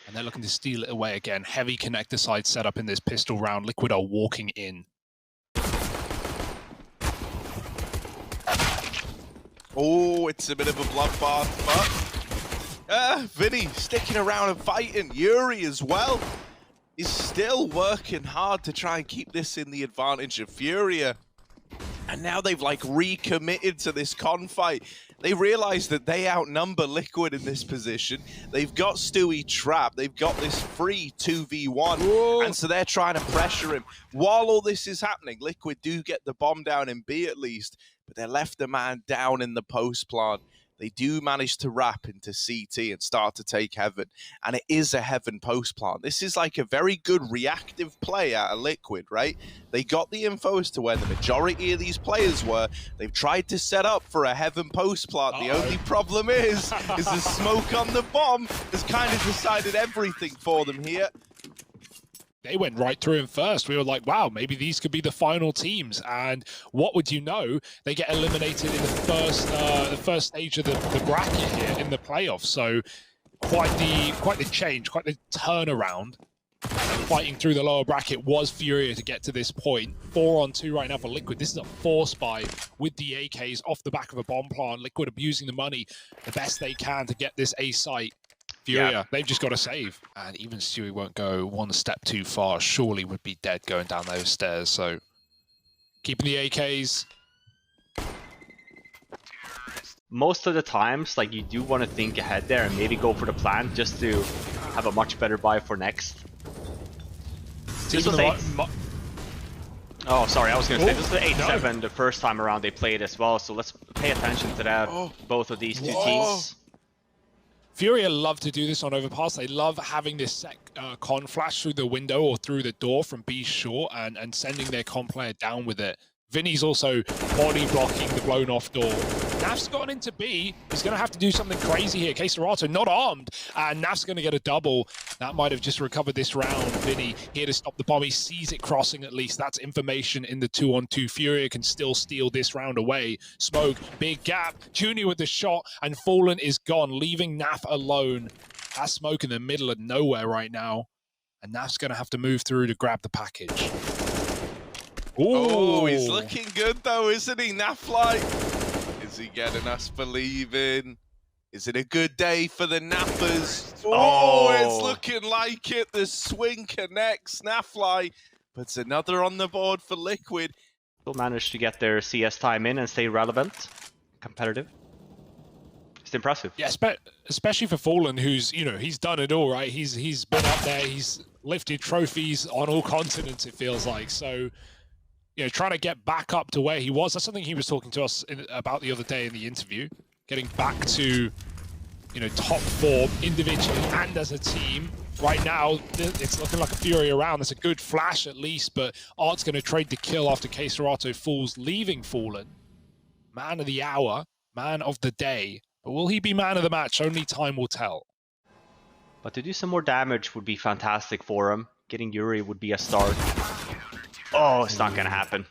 And they're looking to steal it away again. Heavy connector side set up in this pistol round. Liquid are walking in. Oh, it's a bit of a bloodbath, but Vinny sticking around and fighting. Yuri as well is still working hard to try and keep this in the advantage of FURIA. And now they've like recommitted to this confight. They realize that they outnumber Liquid in this position. They've got Stewie trapped. They've got this free 2v1. Whoa. And so they're trying to pressure him. While all this is happening, Liquid do get the bomb down in B at least, but they're left the man down in the post plant. They do manage to wrap into CT and start to take Heaven. And it is a Heaven post plant. This is like a very good reactive play out of Liquid, right? They got the info as to where the majority of these players were. They've tried to set up for a Heaven post plant. The only problem is the smoke on the bomb has kind of decided everything for them here. They went right through him first. We were like, wow, maybe these could be the final teams. And what would you know? They get eliminated in the first stage of the bracket here in the playoffs. So quite the change, quite the turnaround. Fighting through the lower bracket was FURIA to get to this point. 4-on-2 right now for Liquid. This is a force buy with the AKs off the back of a bomb plant. Liquid abusing the money the best they can to get this A site. FURIA, they've just got to save. And even Stewie won't go one step too far. Surely would be dead going down those stairs. So keeping the AKs. Most of the times, like, you do want to think ahead there and maybe go for the plan just to have a much better buy for next. This was oh, sorry, I was going to say this was 8-7 the first time around they played as well. So let's pay attention to that. Both of these two teams. FURIA love to do this on overpass. They love having this con flash through the window or through the door from B short and sending their con player down with it. Vinny's also body blocking the blown off door. Naf's gotten into B. He's going to have to do something crazy here. Keserato not armed, and Naf's going to get a double. That might have just recovered this round. Vinny here to stop the bomb. He sees it crossing at least. That's information in the 2-on-2. FURIA can still steal this round away. Smoke, big gap. Junior with the shot, and Fallen is gone, leaving Naf alone. That's Smoke in the middle of nowhere right now. And Naf's going to have to move through to grab the package. Ooh. Oh, he's looking good though, isn't he, Naflight? Is he getting us believing? Is it a good day for the Nappers? Oh, it's looking like it. The swing connects. Naflight puts another on the board for Liquid. They'll manage to get their CS time in and stay relevant, competitive. It's impressive. Yeah, especially for Fallen, who's, you know, he's done it all, right? He's been up there. He's lifted trophies on all continents, it feels like. So, you know, trying to get back up to where he was. That's something he was talking to us about the other day in the interview. Getting back to, you know, top form individually and as a team. Right now, it's looking like a FURIA round. That's a good flash at least, but Art's going to trade the kill after Keserato falls, leaving Fallen. Man of the hour, man of the day. But will he be man of the match? Only time will tell. But to do some more damage would be fantastic for him. Getting Yuri would be a start. Oh, it's not going to happen.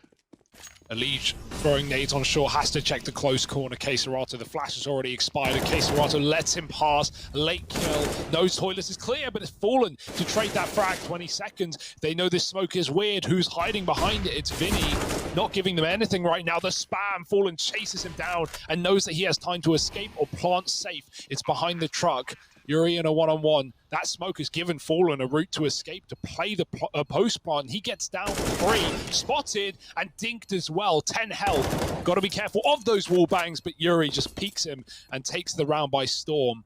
Elige throwing nades on shore, has to check the close corner. Keserato, the flash has already expired. Keserato lets him pass. Late kill. No toilets is clear, but it's Fallen to trade that frag. 20 seconds. They know this smoke is weird. Who's hiding behind it? It's Vinny. Not giving them anything right now. The spam. Fallen chases him down and knows that he has time to escape or plant safe. It's behind the truck. Yuri in a one-on-one. That smoke has given Fallen a route to escape to play the post plant. He gets down for 3, spotted and dinked as well. 10 health. Got to be careful of those wall bangs, but Yuri just peeks him and takes the round by storm.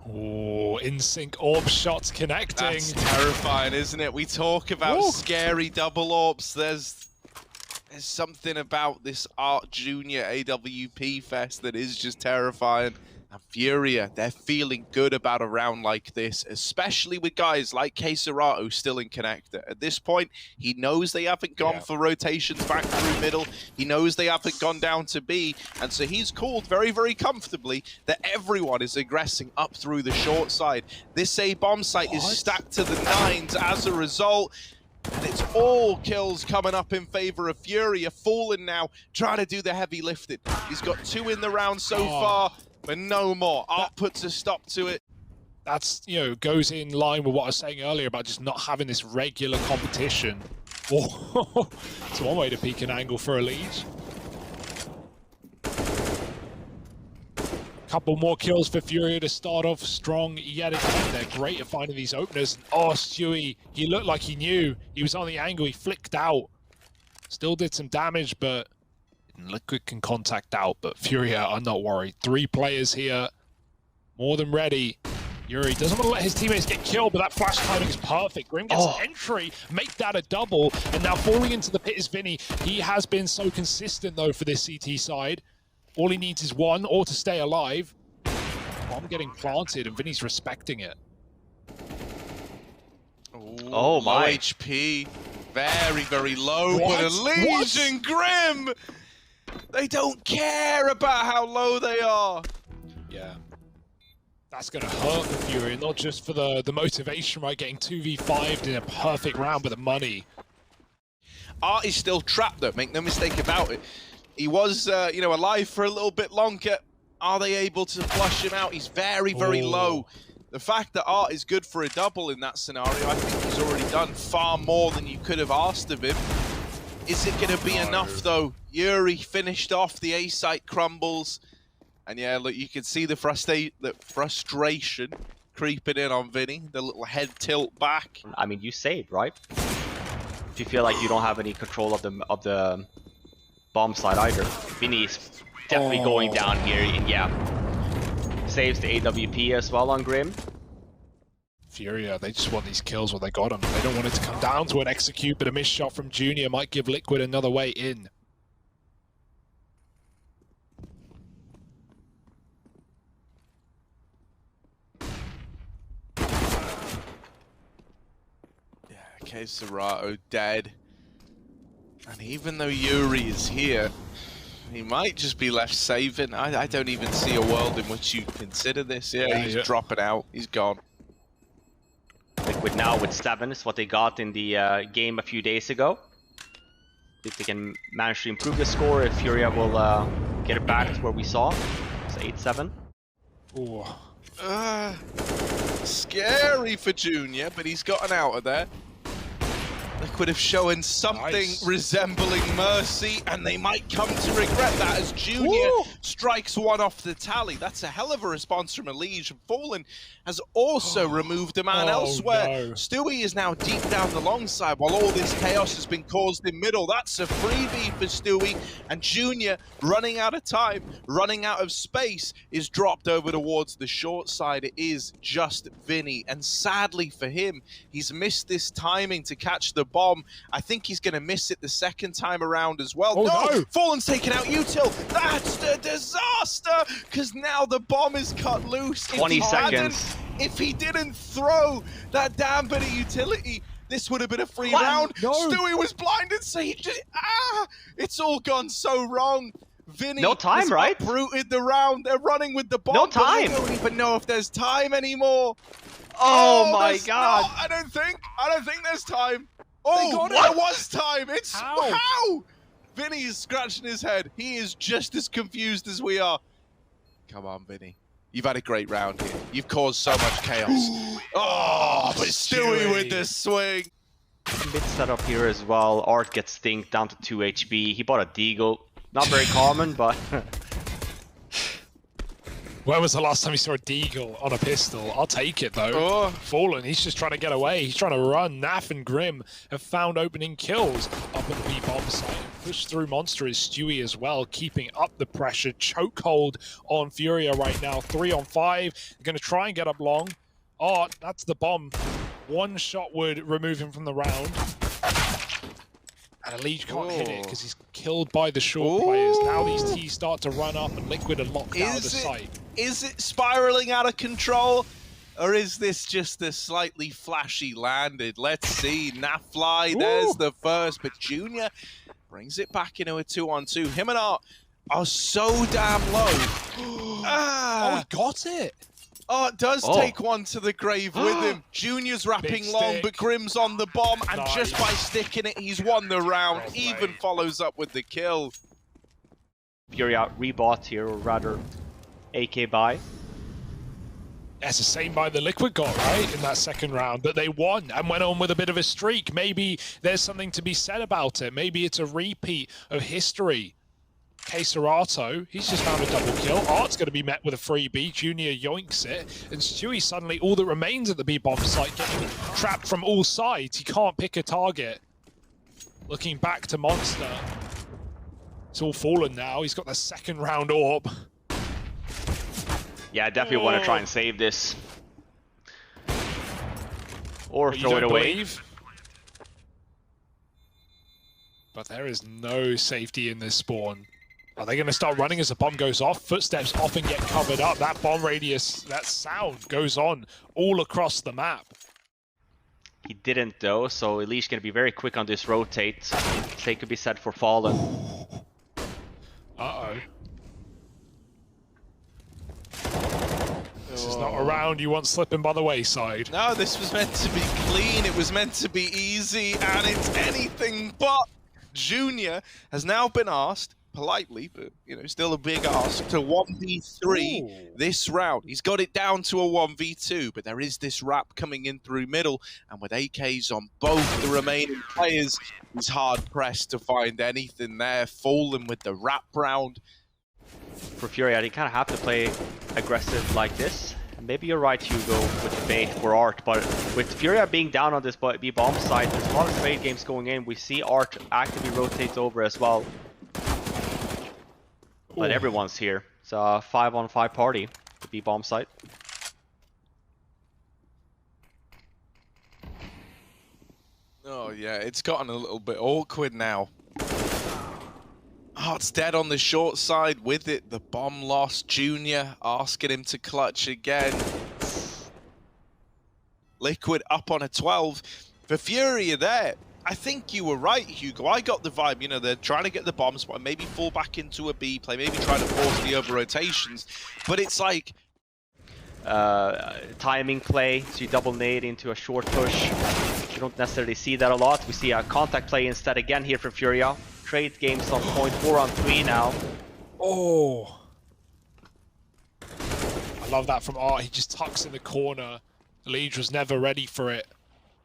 Oh, in sync orb shots connecting. That's terrifying, isn't it? We talk about scary double orbs. There's something about this Art Junior AWP Fest that is just terrifying. And FURIA, they're feeling good about a round like this, especially with guys like Keserato still in connector. At this point, he knows they haven't gone for rotations back through middle. He knows they haven't gone down to B. And so he's called very, very comfortably that everyone is aggressing up through the short side. This A bomb site is stacked to the 9s as a result. And it's all kills coming up in favor of FURIA. Fallen now, trying to do the heavy lifting. He's got 2 in the round so far. but no more. Art puts a stop to it. That's, you know, goes in line with what I was saying earlier about just not having this regular competition. Oh, it's one way to peek an angle for a lead. Couple more kills for FURIA to start off strong yet again. They're great at finding these openers. Oh, Stewie, he looked like he knew. He was on the angle, he flicked out. Still did some damage, but Liquid can contact out, but FURIA are not worried. 3 players here, more than ready. Yuri doesn't want to let his teammates get killed, but that flash timing is perfect. Grim gets entry, make that a double, and now falling into the pit is Vinny. He has been so consistent, though, for this CT side. All he needs is one, or to stay alive. Bomb getting planted, and Vinny's respecting it. Oh, my. Low HP. Very, very low, What? but Elise and Grim, they don't care about how low they are. Yeah. That's going to hurt for FURIA, not just for the motivation, right? Getting 2v5'd in a perfect round, but the money. Art is still trapped, though. Make no mistake about it. He was, you know, alive for a little bit longer. Are they able to flush him out? He's very, very low. The fact that Art is good for a double in that scenario, I think he's already done far more than you could have asked of him. Is it going to be enough, though? Yuri finished off, the A site crumbles. And yeah, look, you can see the frustration creeping in on Vinny, the little head tilt back. I mean, you saved, right? If you feel like you don't have any control of the bomb side either. Vinny's definitely going down here, and yeah, saves the AWP as well on Grim. FURIA, they just want these kills when they got them. They don't want it to come down to an execute, but a missed shot from Junior might give Liquid another way in. Okay, Serato dead. And even though Yuri is here, he might just be left saving. I don't even see a world in which you consider this. Yeah, he's dropping out. He's gone. Liquid now with 7 is what they got in the game a few days ago. If they can manage to improve the score, if FURIA will get it back to where we saw. It's 8-7. Scary for Junior, but he's gotten out of there. Liquid have shown something resembling mercy, and they might come to regret that as Junior strikes one off the tally. That's a hell of a response from Elige. Fallen has also removed a man elsewhere. No. Stewie is now deep down the long side while all this chaos has been caused in middle. That's a freebie for Stewie, and Junior, running out of time, running out of space, is dropped over towards the short side. It is just Vinny, and sadly for him, he's missed this timing to catch the bomb. I think he's going to miss it the second time around as well. No! Fallen's taken out Util. That's the disaster, because now the bomb is cut loose. 20 seconds. If he didn't throw that damn bit of utility, this would have been a free round. Stewie was blinded, so he just... It's all gone so wrong. Vinny has uprooted the round. They're running with the bomb. No time. They don't even know if there's time anymore. Oh my god. Not, I don't think there's time. Oh, there was time. It's how? Vinny is scratching his head. He is just as confused as we are. Come on, Vinny. You've had a great round here. You've caused so much chaos. But Stewie with the swing. Bit set up here as well. Art gets stinked down to 2 HP. He bought a deagle. Not very common, but... When was the last time you saw a deagle on a pistol? I'll take it, though. Fallen, he's just trying to get away. He's trying to run. Naf and Grim have found opening kills up at the B-bomb site. Push through Monster is Stewie as well, keeping up the pressure. Chokehold on FURIA right now. 3 on 5. They're going to try and get up long. Oh, that's the bomb. One shot would remove him from the round. And Elige can't hit it because he's killed by the short players. Now these T's start to run up and Liquid are locked out of the site. Is it spiraling out of control? Or is this just a slightly flashy landed? Let's see. Nafly, there's the first. But Junior brings it back into a 2-on-2. Him and Art are so damn low. Oh, he got it. Art does take one to the grave with him. Junior's wrapping long, but Grim's on the bomb, and just by sticking it, he's won the round. Even follows up with the kill. FURIA rebought here, or rather AK buy. That's the same by the Liquid got, right, in that second round, that they won and went on with a bit of a streak. Maybe there's something to be said about it. Maybe it's a repeat of history. Keserato, he's just found a double kill. Art's going to be met with a free B. Junior yoinks it. And Stewie suddenly, all that remains at the B-bomb site, getting trapped from all sides. He can't pick a target. Looking back to Monster. It's all fallen now. He's got the second round orb. Yeah, I definitely want to try and save this. Or throw it away. But there is no safety in this spawn. Are they going to start running as the bomb goes off? Footsteps often get covered up. That bomb radius, that sound goes on all across the map. He didn't though, so Elish going to be very quick on this rotate. Play could be set for Fallen. Uh-oh. This is not a round you want slipping by the wayside. No, this was meant to be clean, it was meant to be easy, and it's anything but. Junior has now been asked, politely, but you know, still a big ask, to 1v3 this round. He's got it down to a 1v2, but there is this wrap coming in through middle, and with AKs on both the remaining players, he's hard-pressed to find anything there. Fallen with the wrap round. For FURIA, they kind of have to play aggressive like this. Maybe you're right, Hugo, with the bait for Art, but with FURIA being down on this B-bomb side, there's a lot of trade games going in. We see Art actively rotate over as well. But everyone's here. It's a 5-on-5 party, the B-bomb site. Oh yeah, it's gotten a little bit awkward now. Art's dead on the short side with it. The bomb lost. Junior asking him to clutch again. Liquid up on a 12. For FURIA there, I think you were right, Hugo. I got the vibe, you know, they're trying to get the bomb spot, maybe fall back into a B play, maybe try to force the over-rotations. But it's like... timing play, so you double nade into a short push. You don't necessarily see that a lot. We see a contact play instead again here for FURIA. Trade games on point 4-on-3 now. Oh. I love that from Art. He just tucks in the corner. The Liege was never ready for it.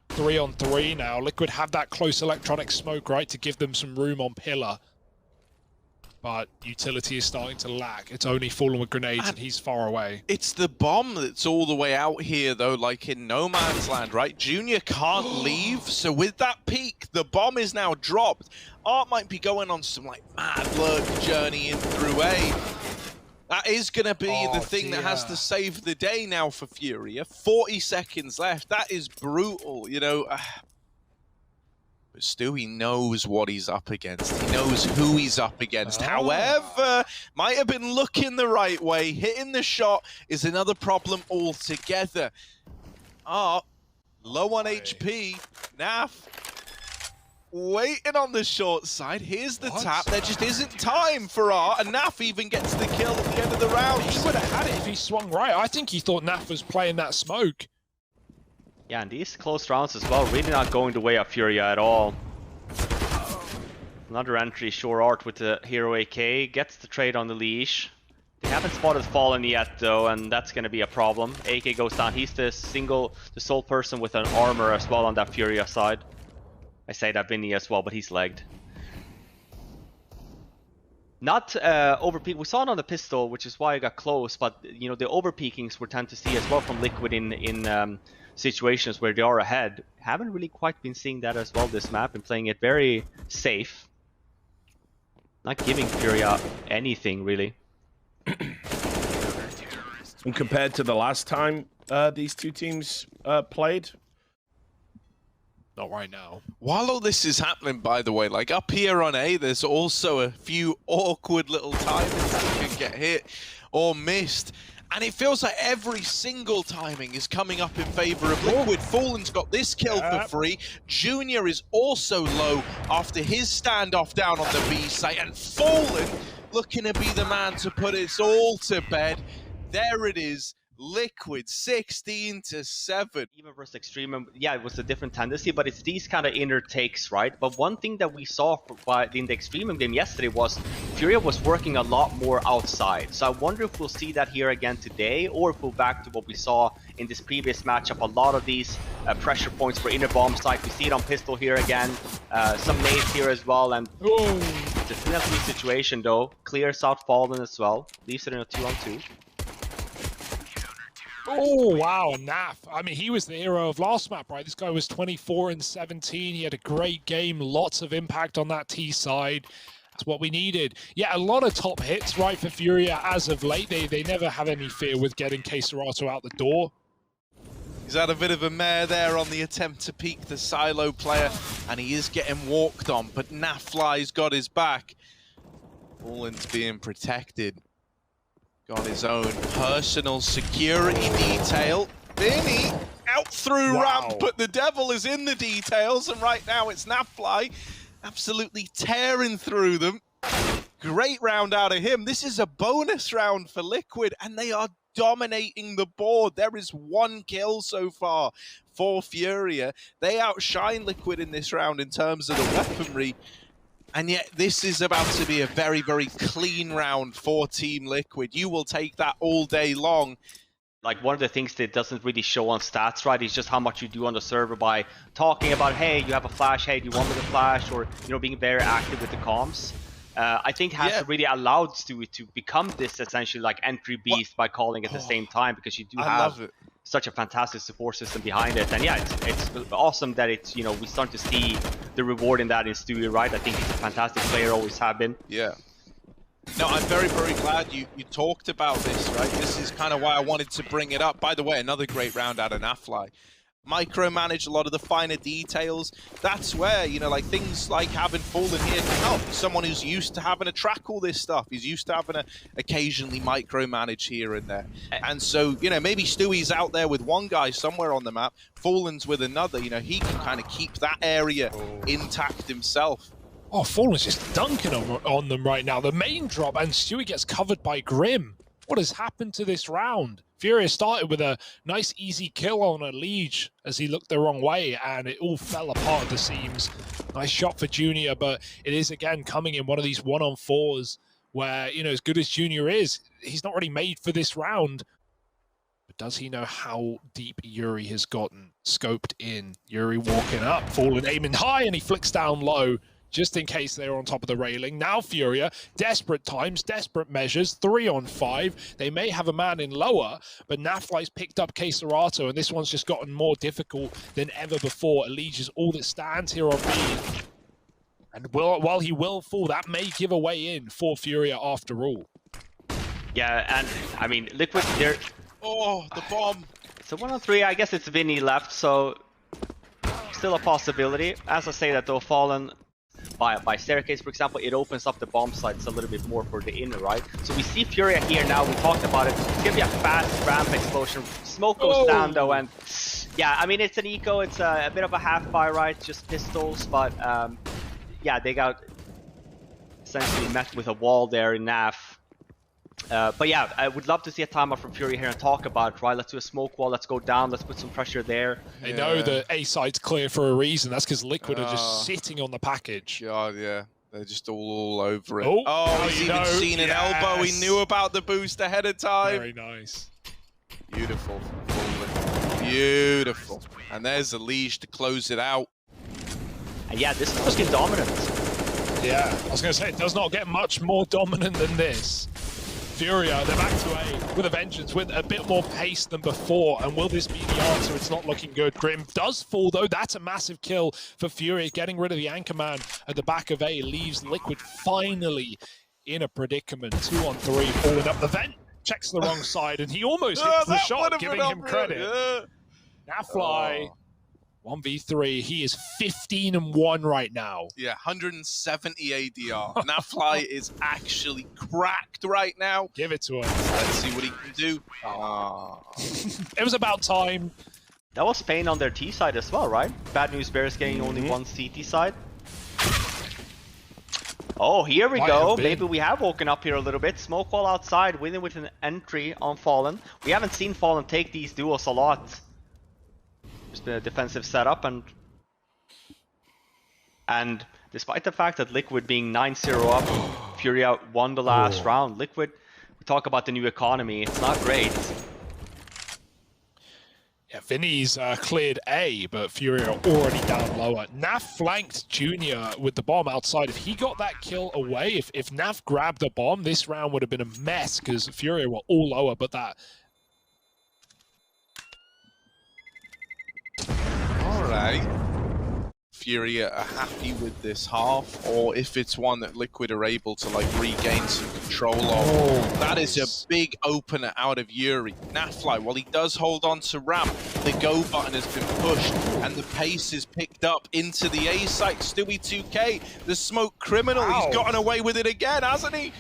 3-on-3 now. Liquid have that close electronic smoke, right, to give them some room on pillar. But utility is starting to lack. It's only Fallen with grenades and he's far away. It's the bomb that's all the way out here, though, like in no man's land, right? Junior can't leave, so with that peak, the bomb is now dropped. Art might be going on some, like, mad lurk journey in through A. That is going to be the thing that has to save the day now for FURIA. 40 seconds left. That is brutal, you know. But Stewie knows what he's up against. He knows who he's up against. However, might have been looking the right way. Hitting the shot is another problem altogether. Art, low on HP. Naf, waiting on the short side. Here's the tap. There just isn't time for Art. And Naf even gets the kill at the end of the round. He would have had it if he swung right. I think he thought Naf was playing that smoke. Yeah, and these close rounds as well, really not going the way of FURIA at all. Another entry, sure, Art with the Hero AK, gets the trade on the leash. They haven't spotted Fallen yet though, and that's going to be a problem. AK goes down, he's the sole person with an armor as well on that FURIA side. I say that Vinny as well, but he's legged. Not overpeak. We saw it on the pistol, which is why I got close, but you know, the overpeakings we tend to see as well from Liquid in situations where they are ahead. Haven't really quite been seeing that as well this map and playing it very safe. Not giving FURIA anything really. And compared to the last time these two teams played? Not right now. While all this is happening, by the way, like up here on A, there's also a few awkward little timings that can get hit or missed. And it feels like every single timing is coming up in favor of Liquid. Fallen's got this kill for free. Junior is also low after his standoff down on the B site. And Fallen looking to be the man to put it all to bed. There it is. Liquid 16-7. Even versus Extreme, yeah, it was a different tendency, but it's these kind of inner takes, right? But one thing that we saw in the Extreme game yesterday was FURIA was working a lot more outside. So I wonder if we'll see that here again today, or if we'll back to what we saw in this previous matchup. A lot of these pressure points for inner bomb site. We see it on pistol here again. Some nades here as well, and it's a 3-on-3 situation though. Clears out Fallen as well. Leaves it in a 2-on-2. Oh, wow, Naf. I mean, he was the hero of last map, right? This guy was 24 and 17. He had a great game, lots of impact on that T side. That's what we needed. Yeah, a lot of top hits, right, for FURIA as of late. They never have any fear with getting Keserato out the door. He's had a bit of a mare there on the attempt to peek the silo player, and he is getting walked on, but Nafly's got his back. Fallen's being protected. Got his own personal security detail. Vinny out through ramp, but the devil is in the details, and right now it's Nafly absolutely tearing through them. Great round out of him. This is a bonus round for Liquid, and they are dominating the board. There is 1 kill so far for FURIA. They outshine Liquid in this round in terms of the weaponry. And yet this is about to be a very, very clean round for Team Liquid. You will take that all day long. Like, one of the things that doesn't really show on stats, right, is just how much you do on the server by talking about, hey, you have a flash, hey, do you want me to flash? Or, you know, being very active with the comms. I think has really allowed Stewie to become this essentially like entry beast by calling at the same time, because you do have such a fantastic support system behind it. And yeah, it's awesome that it's, you know, we start to see the reward in that in Stewie, right? I think he's a fantastic player, always have been. Yeah. No, I'm very, very glad you talked about this, right? This is kind of why I wanted to bring it up. By the way, another great round out of Nafly. Micromanage a lot of the finer details. That's where, you know, like things like having Fallen here can help. Someone who's used to having to track all this stuff. He's used to having to occasionally micromanage here and there. And so, you know, maybe Stewie's out there with one guy somewhere on the map, Fallen's with another. You know, he can kind of keep that area intact himself. Oh, Fallen's just dunking on them right now. The main drop, and Stewie gets covered by Grim. What has happened to this round? FURIA started with a nice easy kill on a Liege as he looked the wrong way, and it all fell apart at the seams. Nice shot for Junior, but it is again coming in one of these 1-on-4s where, you know, as good as Junior is, he's not really made for this round. But does he know how deep Yuri has gotten? Scoped in. Yuri walking up, Fallen aiming high, and he flicks down low, just in case they're on top of the railing. Now FURIA, desperate times, desperate measures, 3-on-5. They may have a man in lower, but Nafly's picked up Keserato, and this one's just gotten more difficult than ever before. Elige is all that stands here on B. And while he will fall, that may give a way in for FURIA after all. Yeah, and I mean, Liquid, they're... Oh, the bomb. So 1-on-3, I guess it's Vinny left, so still a possibility. As I say that though, Fallen... By staircase, for example, it opens up the bomb sites a little bit more for the inner, right? So we see FURIA here now, we talked about it. It's gonna be a fast ramp explosion. Smoke goes down though, and yeah, I mean, it's an eco, it's a bit of a half-buy, right? Just pistols, but yeah, they got essentially met with a wall there in NAF. But yeah, I would love to see a timeout from FURIA here and talk about it, right? Let's do a smoke wall, let's go down, let's put some pressure there. They know the A side's clear for a reason. That's because Liquid are just sitting on the package. God, yeah. They're just all over it. Oh, he's even seen an elbow. He knew about the boost ahead of time. Very nice. Beautiful. Beautiful. And there's a Liege to close it out. And yeah, this is looking dominant. Yeah, I was going to say, it does not get much more dominant than this. FURIA, they're back to A with a vengeance, with a bit more pace than before. And will this be the answer? It's not looking good. Grim does fall, though. That's a massive kill for FURIA. Getting rid of the anchor man at the back of A leaves Liquid finally in a predicament. 2-on-3, falling up the vent. Checks the wrong side, and he almost hits the shot, giving him credit. Nafly, 1v3. He is 15-1 right now. Yeah, 170 ADR. Nafly is actually cracked right now. Give it to him. Let's see what he can do. It was about time. That was Pain on their T side as well, right? Bad News Bears getting only one CT side. Oh, here we Might go. have been. Maybe we have woken up here a little bit. Smoke wall outside, winning with an entry on Fallen. We haven't seen Fallen take these duels a lot. Just been a defensive setup, and despite the fact that Liquid being 9-0 up, FURIA won the last round. Liquid, we talk about the new economy. It's not great. Yeah, Vinny's cleared A, but FURIA are already down lower. Naf flanked Junior with the bomb outside. If he got that kill away, if Naf grabbed the bomb, this round would have been a mess because FURIA were all lower, but that... All right. FURIA are happy with this half, or if it's one that Liquid are able to like regain some control of. That is a big opener out of Yuri. Nafly, while he does hold on to ramp, the go button has been pushed and the pace is picked up into the A site. Stewie 2K, the smoke criminal, he's gotten away with it again, hasn't he?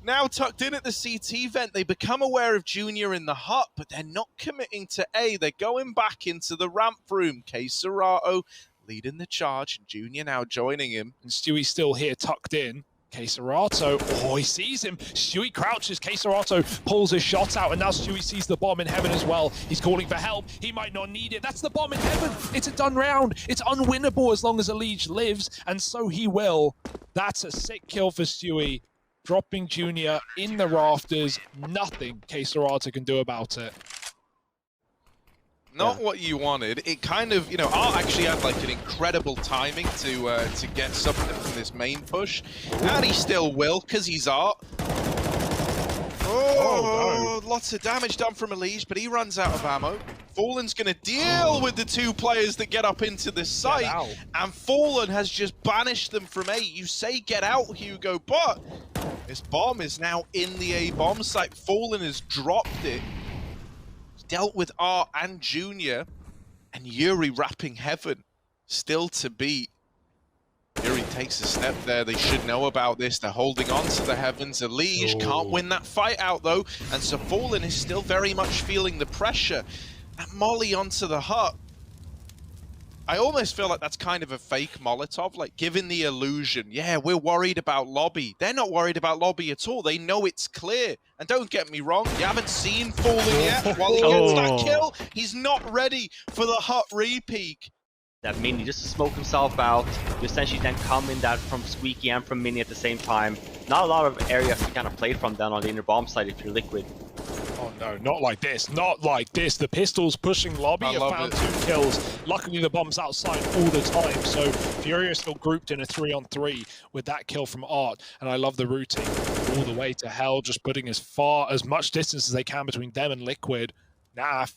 Now tucked in at the CT vent, they become aware of Junior in the hut, but they're not committing to A. They're going back into the ramp room. Serato leading the charge, and Junior now joining him. And Stewie's still here, tucked in. Serato, oh, he sees him. Stewie crouches, Serato pulls his shot out, and now Stewie sees the bomb in heaven as well. He's calling for help. He might not need it. That's the bomb in heaven. It's a done round. It's unwinnable as long as Elige lives, and so he will. That's a sick kill for Stewie. Dropping Junior in the rafters. Nothing Serato can do about it. Not what you wanted. It kind of, you know, Art actually had like an incredible timing to get something from this main push, and he still will because he's Art. Oh, no. Lots of damage done from Elige, but he runs out of ammo. Fallen's going to deal with the two players that get up into the site, and Fallen has just banished them from A. You say get out, Hugo, but this bomb is now in the A bomb site. Fallen has dropped it. Dealt with Art and Junior, and Yuri wrapping heaven. Still to beat. Yuri takes a step there. They should know about this. They're holding on to the heavens. Elige can't win that fight out though, and so Fallen is still very much feeling the pressure. That molly onto the hut. I almost feel like that's kind of a fake Molotov, like giving the illusion, yeah, we're worried about lobby. They're not worried about lobby at all. They know it's clear. And don't get me wrong, you haven't seen Fallen yet. While he gets that kill, he's not ready for the hut re-peak. That Mini just to smoke himself out. You essentially then come in that from Squeaky and from Mini at the same time. Not a lot of areas to kind of play from down on the inner bomb side if you're Liquid. Oh no, not like this, not like this. The pistol's pushing lobby, have found 2 kills. Luckily the bomb's outside all the time, so FURIA still grouped in a 3-on-3 with that kill from Art. And I love the routing all the way to hell, just putting as much distance as they can between them and Liquid. Naf,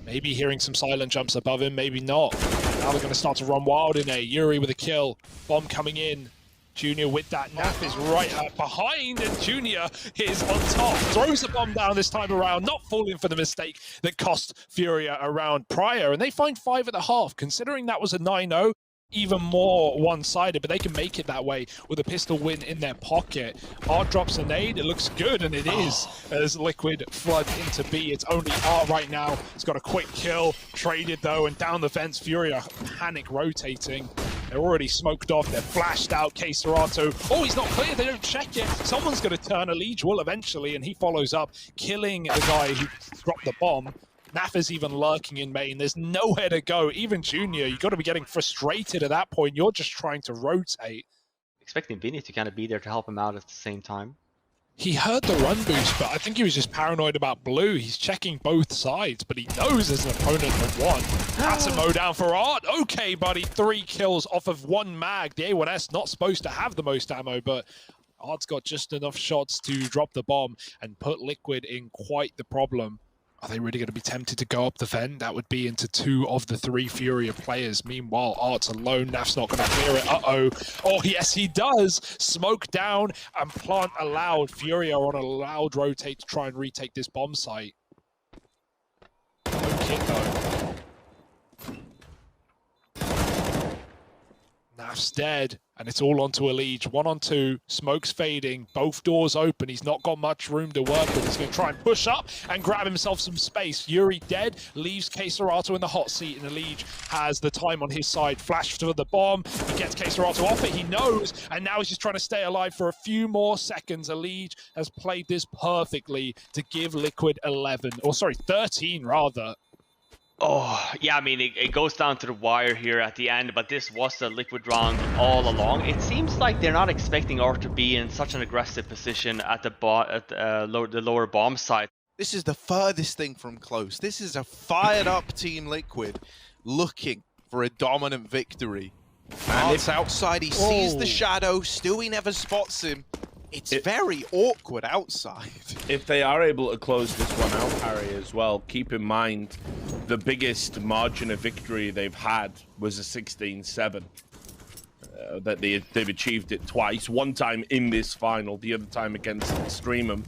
maybe hearing some silent jumps above him, maybe not. Now they're going to start to run wild in A. Yuri with a kill, bomb coming in. Junior with that. Naf is right behind, and Junior is on top. Throws the bomb down this time around, not falling for the mistake that cost FURIA a round prior. And they find 5 at the half. Considering that was a 9-0, even more one-sided, but they can make it that way with a pistol win in their pocket. Art drops a nade, it looks good, and it is, as Liquid flood into B. It's only Art right now. He's got a quick kill, traded though, and down the fence, FURIA panic rotating. They're already smoked off, they're flashed out. Serato, oh, he's not clear, they don't check it. Someone's going to turn. Elige will eventually, and he follows up, killing the guy who dropped the bomb. Naf is even lurking in main. There's nowhere to go. Even Junior, you've got to be getting frustrated at that point. You're just trying to rotate. Expecting Vinny to kind of be there to help him out at the same time. He heard the run boost, but I think he was just paranoid about blue. He's checking both sides, but he knows there's an opponent for one. That's a mow down for Art. Okay, buddy, 3 kills off of 1 mag. The A1S not supposed to have the most ammo, but Art's got just enough shots to drop the bomb and put Liquid in quite the problem. Are they really going to be tempted to go up the vent? That would be into 2 of the 3 FURIA players. Meanwhile, Art's alone. Naf's not going to clear it. Uh-oh. Oh, yes, he does. Smoke down and plant allowed. FURIA are on a loud rotate to try and retake this bomb site. No kit, though. Naf Naf's dead, and it's all onto Elige. 1 on 2, smoke's fading, both doors open. He's not got much room to work with. He's going to try and push up and grab himself some space. Yuri dead, leaves KScerato in the hot seat, and Elige has the time on his side. Flash to the bomb, he gets KScerato off it, he knows, and now he's just trying to stay alive for a few more seconds. Elige has played this perfectly to give Liquid 13 rather. Oh, yeah, I mean, it goes down to the wire here at the end, but this was a Liquid round all along. It seems like they're not expecting R to be in such an aggressive position at the lower bomb site. This is the furthest thing from close. This is a fired up Team Liquid looking for a dominant victory. And it's outside, he sees the shadow, Stewie never spots him. It's very awkward outside. If they are able to close this one out, Harry, as well, keep in mind the biggest margin of victory they've had was a 16-7. That they've achieved it twice. One time in this final, the other time against Extremum.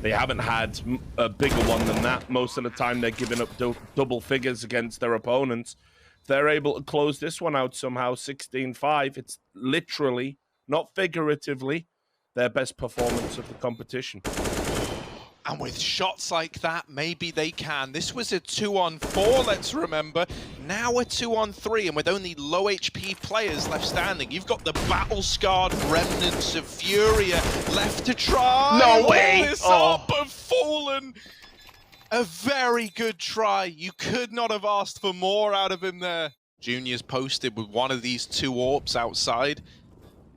They haven't had a bigger one than that. Most of the time they're giving up double figures against their opponents. If they're able to close this one out somehow, 16-5, it's literally, not figuratively, their best performance of the competition. And with shots like that, maybe they can. This was a 2-on-4, let's remember. Now a 2-on-3, and with only low HP players left standing, you've got the battle-scarred remnants of FURIA left to try. No way! This up have fallen. A very good try. You could not have asked for more out of him there. Junior's posted with one of these 2 AWPs outside.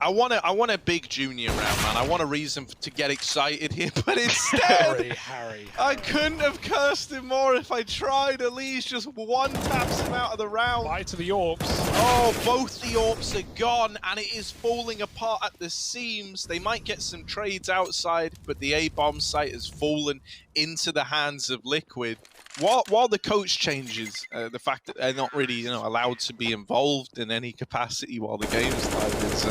I want a big Junior round, man. I want a reason to get excited here, but instead, Harry. I couldn't have cursed him more if I tried. Elise just one taps him out of the round. Bye to the AWPs. Oh, both the AWPs are gone, and it is falling apart at the seams. They might get some trades outside, but the A-bomb site has fallen into the hands of Liquid. While the coach changes, the fact that they're not really, allowed to be involved in any capacity while the game's live is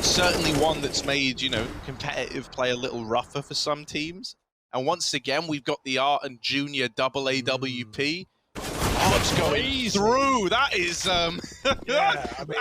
certainly one that's made, competitive play a little rougher for some teams. And once again, we've got the Art and Junior double AWP. Art's going through. That is,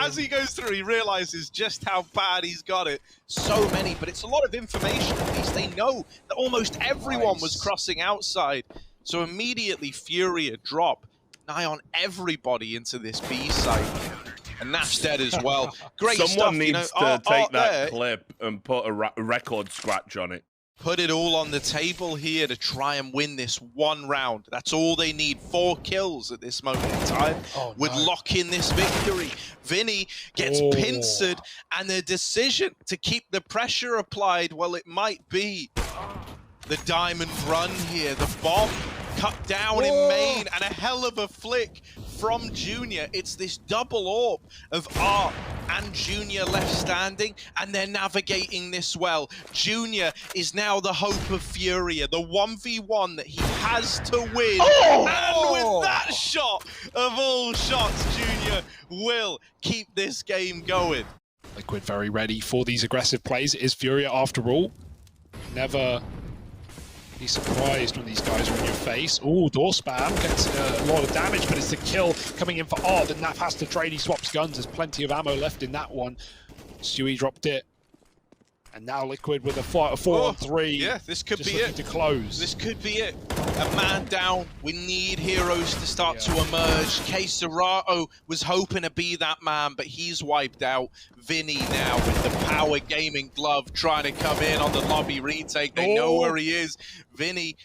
as he goes through, he realizes just how bad he's got it. So many, but it's a lot of information. At least they know that almost everyone was crossing outside. So immediately FURIA drop nigh on everybody into this B site. And Naf's dead as well. Great stuff. Someone needs to take that clip and put a record scratch on it. Put it all on the table here to try and win this one round. That's all they need. 4 kills at this moment in time would lock in this victory. Vinny gets pincered, and the decision to keep the pressure applied, well, it might be the diamond run here. The bomb cut down in main, and a hell of a flick from Junior. It's this double AWP of Art and Junior left standing, and they're navigating this well. Junior is now the hope of FURIA, the 1v1 that he has to win. And with that shot of all shots, Junior will keep this game going. Liquid very ready for these aggressive plays. It is FURIA after all. Never be surprised when these guys are in your face. Oh, door spam gets a lot of damage, but it's the kill coming in for Art that Naf has to trade. He swaps guns. There's plenty of ammo left in that one. Stewie dropped it. And now Liquid with a 4-on-3. Yeah, this could be it. To close. This could be it. A man down. We need heroes to start to emerge. KScerato was hoping to be that man, but he's wiped out. Vinny now with the power gaming glove trying to come in on the lobby retake. They know where he is. Vinny.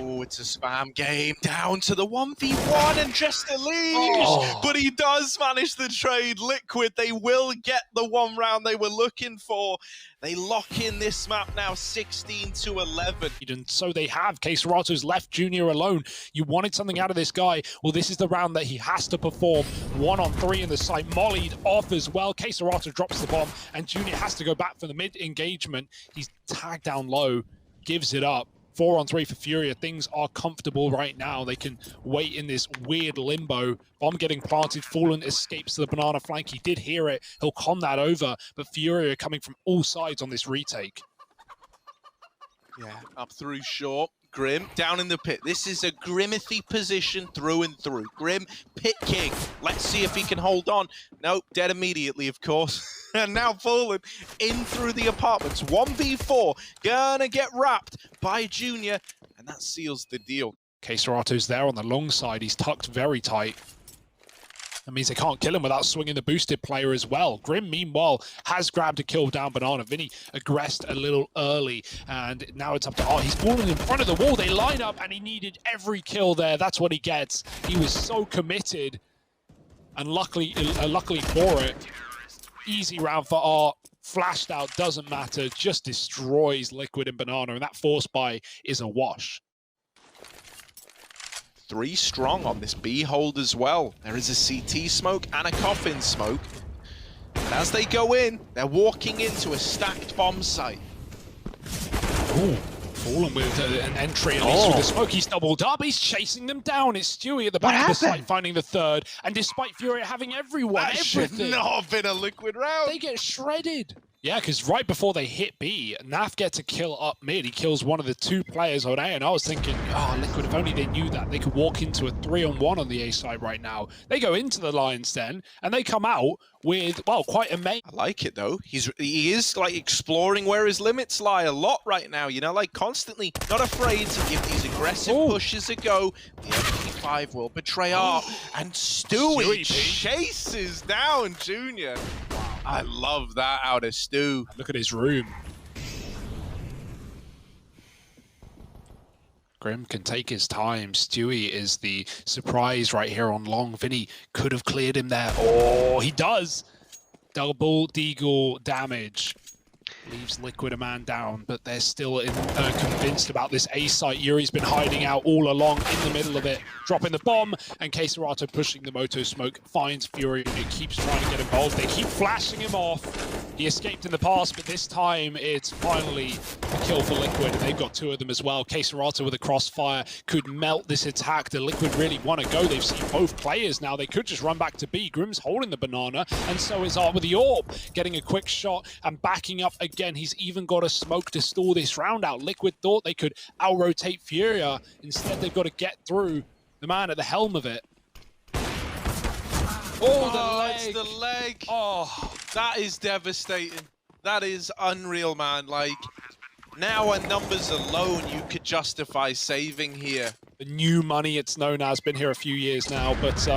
Oh, it's a spam game. Down to the 1v1 and just Elige. But he does manage the trade. Liquid, they will get the one round they were looking for. They lock in this map now 16-11. And so they have. KScerato's left Junior alone. You wanted something out of this guy. Well, this is the round that he has to perform. 1-on-3 in the site. Mollied off as well. KScerato drops the bomb, and Junior has to go back for the mid engagement. He's tagged down low, gives it up. 4-on-3 for FURIA. Things are comfortable right now. They can wait in this weird limbo. Bomb getting planted. Fallen escapes to the banana flank. He did hear it. He'll con that over. But FURIA coming from all sides on this retake. Yeah, up through short. Grim down in the pit. This is a Grimithy position through and through. Grim, pit king. Let's see if he can hold on. Nope, dead immediately, of course. And now Fallen in through the apartments. 1v4, gonna get wrapped by Junior, and that seals the deal. Caserato's there on the long side. He's tucked very tight. That means they can't kill him without swinging the boosted player as well. Grim, meanwhile, has grabbed a kill down Banana. Vinny aggressed a little early, and now it's up to Art. He's fallen in front of the wall. They line up, and he needed every kill there. That's what he gets. He was so committed, and luckily for it, easy round for Art. Flashed out, doesn't matter, just destroys Liquid and Banana, and that force buy is a wash. 3 strong on this B hold as well. There is a CT smoke and a coffin smoke. And as they go in, they're walking into a stacked bomb site. Ooh, Fallen with an entry, at least with the smoke. He's doubled up, he's chasing them down. It's Stewie at the back of the site finding the third. And despite Furia having everyone, That should not have been a Liquid round. They get shredded. Yeah, because right before they hit B, Naf gets a kill up mid. He kills one of the 2 players on A, and I was thinking, oh, Liquid, if only they knew that. They could walk into a 3-on-1 on the A side right now. They go into the Lion's Den, and they come out with, well, quite amazing. I like it, though. He is, like, exploring where his limits lie a lot right now, you know, like, constantly not afraid to give these aggressive pushes a go. The MP5 will betray Art, and Stewie chases down Junior. I love that out of Stu. Look at his room. Grim can take his time. Stewie is the surprise right here on long. Vinny could have cleared him there. Oh, he does. Double deagle damage. Leaves Liquid a man down, but they're still convinced about this A site. Yuri's been hiding out all along in the middle of it, dropping the bomb, and Caserato pushing the Moto Smoke, finds Fury, and he keeps trying to get involved. They keep flashing him off. He escaped in the past, but this time it's finally a kill for Liquid, and they've got 2 of them as well. Caserato with a crossfire could melt this attack. The Liquid really want to go. They've seen both players now. They could just run back to B. Grim's holding the banana, and so is Art with the orb, getting a quick shot and backing up again. He's even got a smoke to stall this round out. Liquid thought they could out-rotate Furia. Instead, they've got to get through the man at the helm of it. Oh, the leg. It's the leg. Oh, that is devastating. That is unreal, man. Like, now on numbers alone, you could justify saving here. The new money, it's known as, been here a few years now, but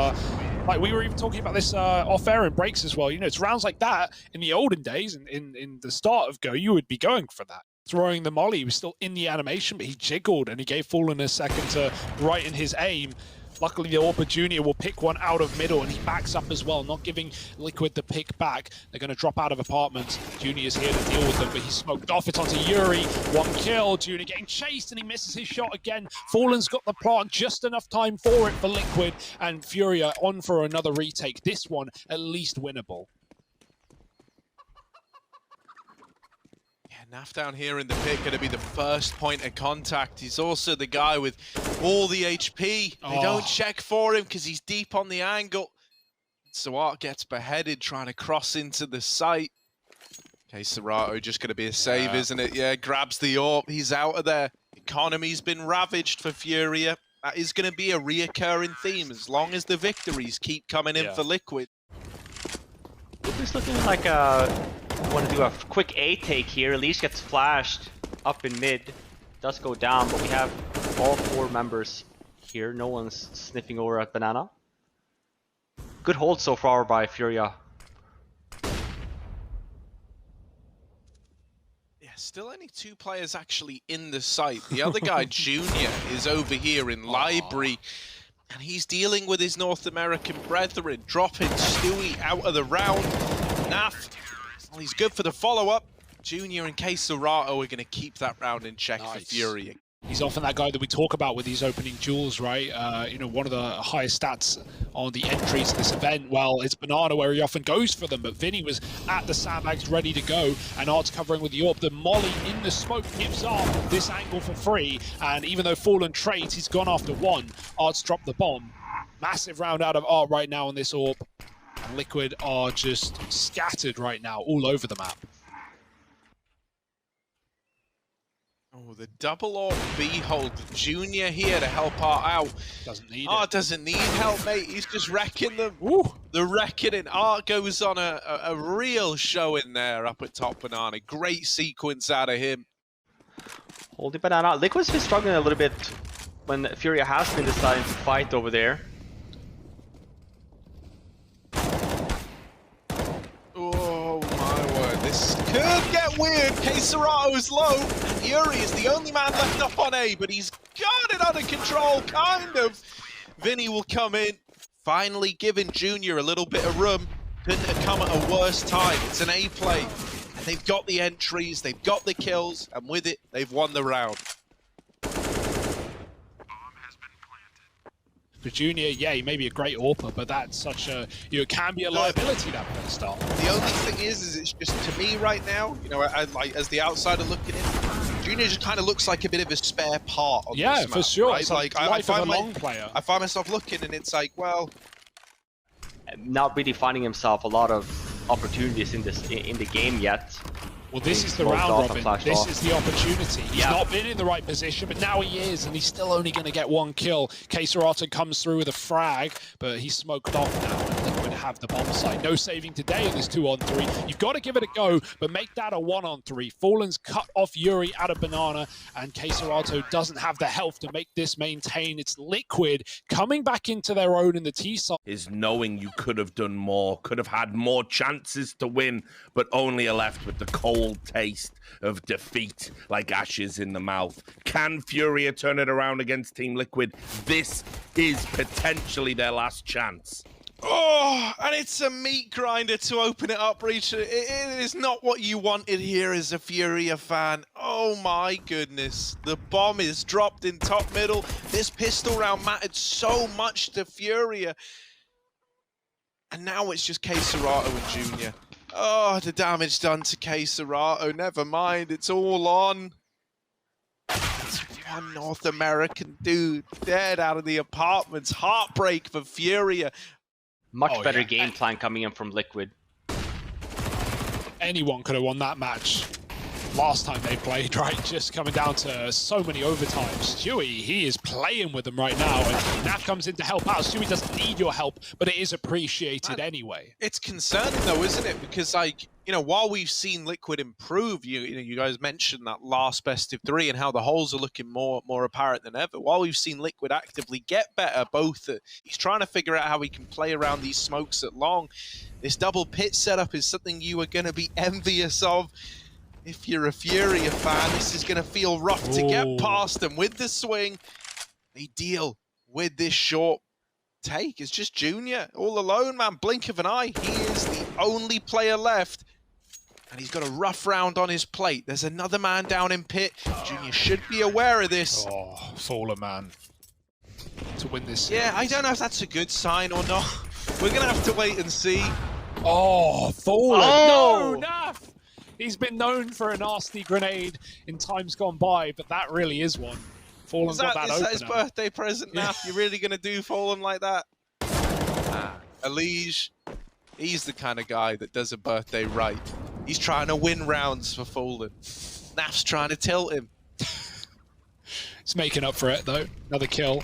like we were even talking about this off-air in breaks as well. You know, it's rounds like that in the olden days, in the start of Go, you would be going for that. Throwing the molly, he was still in the animation, but he jiggled and he gave Fallen a second to right in his aim. Luckily, the Orpa Junior will pick one out of middle, and he backs up as well, not giving Liquid the pick back. They're going to drop out of apartments. Junior's here to deal with them, but he's smoked off. It's onto Yuri. 1 kill. Junior getting chased, and he misses his shot again. Fallen's got the plant, just enough time for it for Liquid, and Furia on for another retake. This one, at least winnable. Naf down here in the pit going to be the first point of contact. He's also the guy with all the HP. They don't check for him because he's deep on the angle. So Art gets beheaded trying to cross into the site. Okay, Serato just going to be a save, isn't it? Yeah, grabs the orb. He's out of there. Economy's been ravaged for Furia. That is going to be a reoccurring theme as long as the victories keep coming in for Liquid. Liquid's looking like want to do a quick A take here. Leash gets flashed up in mid, does go down, but we have all 4 members here. No one's sniffing over at Banana. Good hold so far by Furia. Yeah, still only 2 players actually in the site. The other guy, Junior, is over here in Library, and he's dealing with his North American brethren, dropping Stewie out of the round. Naf, well, he's good for the follow-up. Junior and Caserato are going to keep that round in check for Furia. He's often that guy that we talk about with these opening duels, right? You know, one of the highest stats on the entry to this event, well, it's Banana where he often goes for them, but Vinny was at the sandbags ready to go, and Art's covering with the orb. The molly in the smoke gives Art this angle for free, and even though Fallen trades, he's gone after 1. Art's dropped the bomb. Massive round out of Art right now on this orb. And Liquid are just scattered right now all over the map. Oh, the double or B hold. Junior here to help Art out. Doesn't need Art it. doesn't need help, mate. He's just wrecking them. Ooh. The reckoning. Art goes on a real show in there up at top banana. Great sequence out of him. Holding banana. Liquid's been struggling a little bit when FURIA has been deciding to fight over there. Oh my word, this could get weird. K-Serato's low, and Yuri is the only man left up on A, but he's got it under control, kind of. Vinny will come in, finally giving Junior a little bit of room. Couldn't have come at a worse time. It's an A play, and they've got the entries, they've got the kills, and with it, they've won the round. For Junior, yeah, he may be a great AWPer, but that's such a, you know, it can be a liability that first start. The only thing is it's just, to me right now, you know, like as the outsider looking in, Junior just kind of looks like a bit of a spare part on this map, for sure. right? It's Like I find long player. I find myself looking and it's like, well, Not really finding himself a lot of opportunities in the game yet. Well, this is the Smoked round, off and Robin. flashed This off. is the opportunity. He's Yeah. not been in the right position, but now he is, and he's still only going to get one kill. K-Serata comes through with a frag, but he's smoked off now, and Liquid have the bomb site. No saving today in this 2-on-3. You've got to give it a go, but make that a 1-on-3. Fallen's cut off Yuri out of Banana, and K-Serata doesn't have the health to make this maintain. It's Liquid coming back into their own in the T-side. Is knowing you could have done more, could have had more chances to win, but only are left with the cold taste of defeat like ashes in the mouth. Can FURIA turn it around against Team Liquid? This is potentially their last chance. oh, and it's a meat grinder to open it up, Reach. It is not what you wanted here as a FURIA fan. Oh my goodness. The bomb is dropped in top middle. This pistol round mattered so much to FURIA. And now it's just K-Serato and Junior. Oh, the damage done to K-Serato. Never mind, it's all on. It's one North American dude dead out of the apartments. Heartbreak for FURIA. Much better yeah. game plan coming in from Liquid. Anyone could have won that match last time they played, right? Just coming down to so many overtimes. Stewie, he is playing with them right now, and Nat comes in to help out. Stewie doesn't need your help, but it is appreciated anyway. It's concerning though, isn't it? Because, like, you know, while we've seen Liquid improve, you know, you guys mentioned that last best of 3 and how the holes are looking more apparent than ever. While we've seen Liquid actively get better, he's trying to figure out how he can play around these smokes at long. This double pit setup is something you are going to be envious of. If you're a FURIA fan, this is going to feel rough to get past them. With the swing, they deal with this short take. It's just Junior all alone, man. Blink of an eye. He is the only player left. And he's got a rough round on his plate. There's another man down in pit. Junior should be aware of this. Oh, Fallen, man. To win this Yeah, I series. don't know if that's a good sign or not. We're going to have to wait and see. Oh, Fallen. Oh! No, Naf! He's been known for a nasty grenade in times gone by, but that really is one. Fallen got that Is that his opener. birthday present, Naf? You really going to do Fallen like that? Elige, he's the kind of guy that does a birthday right. He's trying to win rounds for Fallen. Naf's trying to tilt him. He's making up for it, though. Another kill.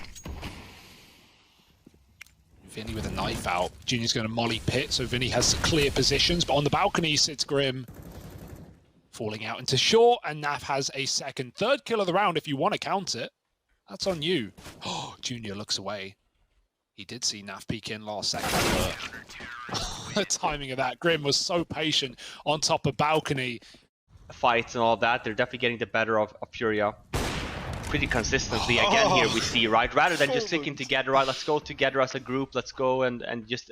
Vinny with a knife out. Junior's going to molly pit, so Vinny has clear positions, but on the balcony sits Grim. Falling out into short, and Naf has a third kill of the round if you want to count it. That's on you. Oh, Junior looks away. He did see Naf peek in last second, but the timing of that. Grim was so patient on top of balcony. Fights and all that, they're definitely getting the better of FURIA. Pretty consistently. Again, here we see, right? Rather than just sticking together, right? Let's go together as a group. Let's go and just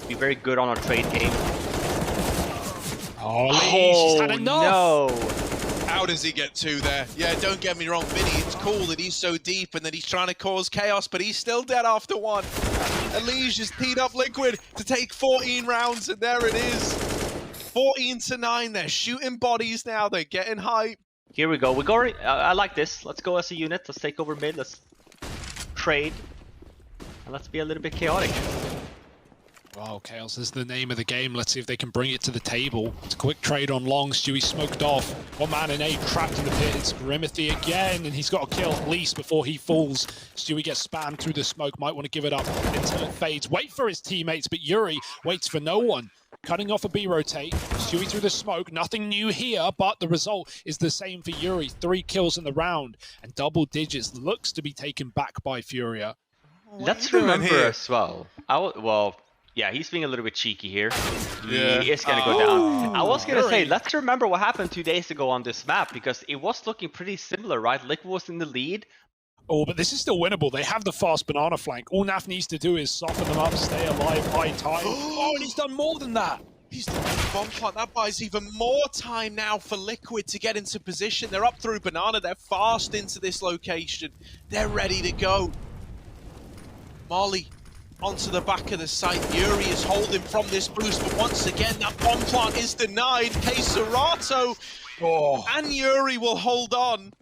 be very good on our trade game. Oh, she's had enough. No. How does he get 2 there? Yeah, don't get me wrong, Vinny, it's cool that he's so deep and that he's trying to cause chaos, but he's still dead after 1. Elige has teed up Liquid to take 14 rounds, and there it is. 14-9, they're shooting bodies now, they're getting hype. Here we go. We go. I like this. Let's go as a unit. Let's take over mid. Let's trade. And let's be a little bit chaotic. Well, Chaos is the name of the game. Let's see if they can bring it to the table. It's a quick trade on long. Stewie smoked off. One man in A, trapped in the pit. It's Grimothy again, and he's got to kill at least before he falls. Stewie gets spammed through the smoke. Might want to give it up until it fades. Wait for his teammates, but Yuri waits for no one. Cutting off a B rotate. Stewie through the smoke. Nothing new here, but the result is the same for Yuri. 3 kills in the round, and double digits looks to be taken back by FURIA. Let's remember as well. Yeah, he's being a little bit cheeky here. He is going to go down. I was going to say, let's remember what happened 2 days ago on this map, because it was looking pretty similar, right? Liquid was in the lead. Oh, but this is still winnable. They have the fast banana flank. All Naf needs to do is soften them up, stay alive, high time. Oh, and he's done more than that. He's done the bomb plant. That buys even more time now for Liquid to get into position. They're up through banana. They're fast into this location. They're ready to go. Molly onto the back of the site. Yuri is holding from this boost, but once again, that bomb plant is denied. Serato and Yuri will hold on.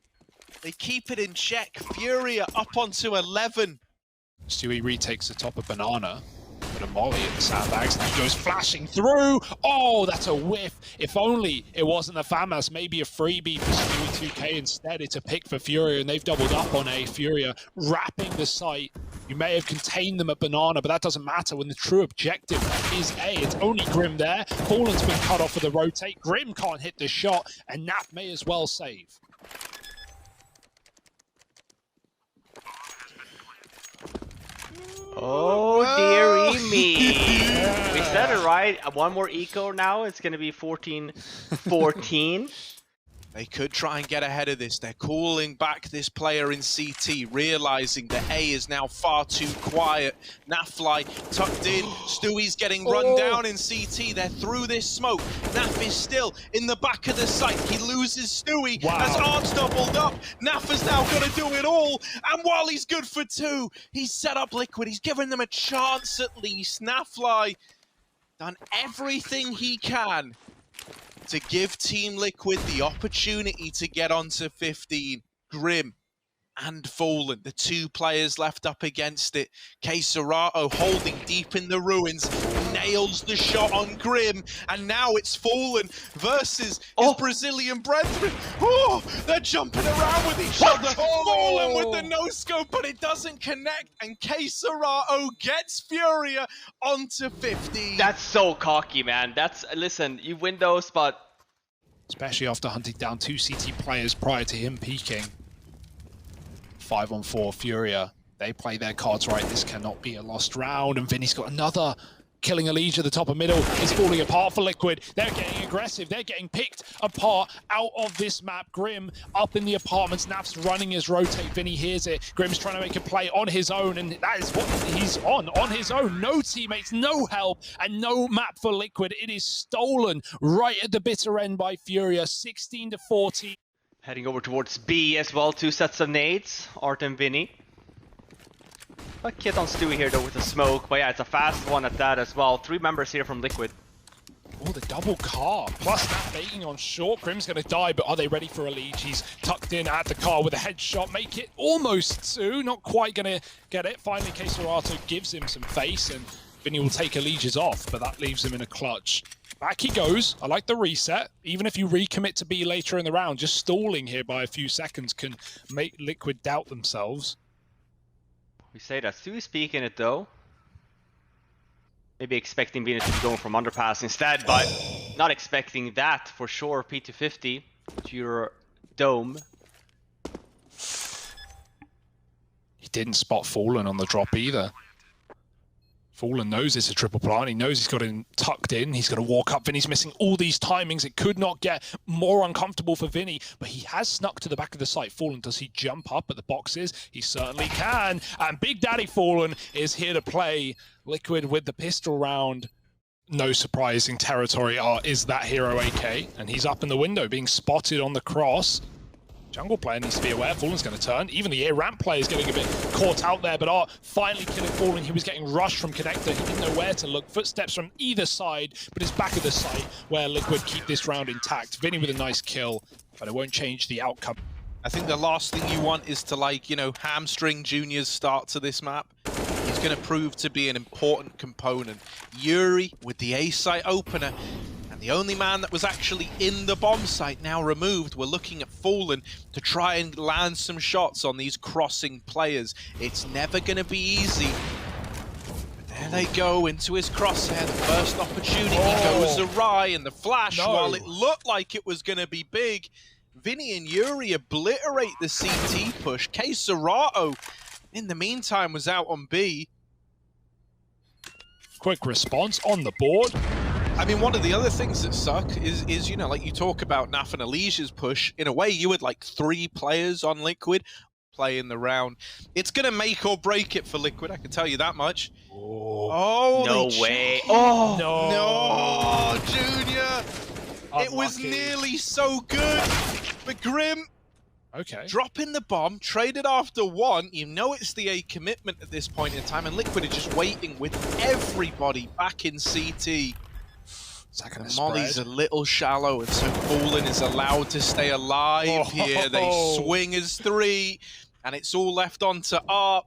They keep it in check. FURIA up onto 11. Stewie retakes the top of banana. But a molly in the sandbags, and he goes flashing through. Oh, that's a whiff. If only it wasn't the FAMAS, maybe a freebie for Stewie 2K instead. It's a pick for FURIA, and they've doubled up on A. FURIA wrapping the site. You may have contained them at banana, but that doesn't matter when the true objective is A. It's only Grim there. Fallen's been cut off with the rotate. Grim can't hit the shot, and Nap may as well save. Oh, dearie me. We said it right. One more eco now. It's going to be 14-14. They could try and get ahead of this. They're calling back this player in CT, realizing that A is now far too quiet. Nafly tucked in. Stewie's getting run down in CT. They're through this smoke. Naf is still in the back of the site. He loses Stewie as Art's doubled up. Naf has now got to do it all. And while he's good for 2, he's set up Liquid. He's given them a chance at least. Nafly done everything he can to give Team Liquid the opportunity to get onto 15. Grim and Fallen, the 2 players left up against it. Serato holding deep in the ruins, nails the shot on Grim, and now it's Fallen versus his Brazilian brethren. Oh, they're jumping around with each other. Fallen with the no-scope, but it doesn't connect, and Serato gets FURIA onto 15. That's so cocky, man. Listen, you win those, but... Especially after hunting down 2 CT players prior to him peaking. 5-on-4 FURIA. They play their cards right. This cannot be a lost round. And Vinny's got another. Killing a Legion at the top of middle is falling apart for Liquid. They're getting aggressive. They're getting picked apart out of this map. Grim up in the apartments. Naf's running his rotate. Vinny hears it. Grim's trying to make a play on his own, and that is what he's on his own. No teammates, no help, and no map for Liquid. It is stolen right at the bitter end by FURIA. 16-14. Heading over towards B as well. 2 sets of nades. Art and Vinny. A kit on Stewie here though with the smoke, but yeah, it's a fast one at that as well. 3 members here from Liquid. Oh, the double car, plus that baiting on short. Grim's going to die, but are they ready for a lead? He's tucked in at the car with a headshot, make it almost 2. Not quite going to get it. Finally, Serato gives him some face, and Vinny will take Allegiance off, but that leaves him in a clutch. Back he goes. I like the reset. Even if you recommit to B later in the round, just stalling here by a few seconds can make Liquid doubt themselves. We say that. Stewie's peeking it though. Maybe expecting Venus to be going from underpass instead, but not expecting that for sure. P250 to your dome. He didn't spot Fallen on the drop either. Fallen knows it's a triple plant. He knows he's got him tucked in. He's got to walk up. Vinny's missing all these timings. It could not get more uncomfortable for Vinny, but he has snuck to the back of the site. Fallen, does he jump up at the boxes? He certainly can. And Big Daddy Fallen is here to play. Liquid with the pistol round. No surprising territory is that hero AK. And he's up in the window being spotted on the cross. Jungle player needs to be aware. Fallen's going to turn. Even the air ramp player is getting a bit caught out there, but Art finally killing Fallen. He was getting rushed from Connector. He didn't know where to look. Footsteps from either side, but it's back of the site where Liquid keep this round intact. Vinny with a nice kill, but it won't change the outcome. I think the last thing you want is to, like, you know, hamstring Junior's start to this map. He's going to prove to be an important component. Yuri with the A site opener, and the only man that was actually in the bomb site now removed. We're looking at Fallen to try and land some shots on these crossing players. It's never going to be easy. There they go into his crosshair. The first opportunity goes awry, and the flash, while it looked like it was going to be big, Vinny and Yuri obliterate the CT push. Serato, in the meantime, was out on B. Quick response on the board. I mean, one of the other things that suck is you know, like you talk about Naf and Alicia's push. In a way, you had like 3 players on Liquid playing the round. It's going to make or break it for Liquid, I can tell you that much. Oh, no way. Oh, no, Junior. It was nearly so good. But Grim, dropping the bomb, traded after 1. You know it's the A commitment at this point in time, and Liquid are just waiting with everybody back in CT. Molly's a little shallow, and so Fallen is allowed to stay alive here. They swing as 3, and it's all left onto ARP.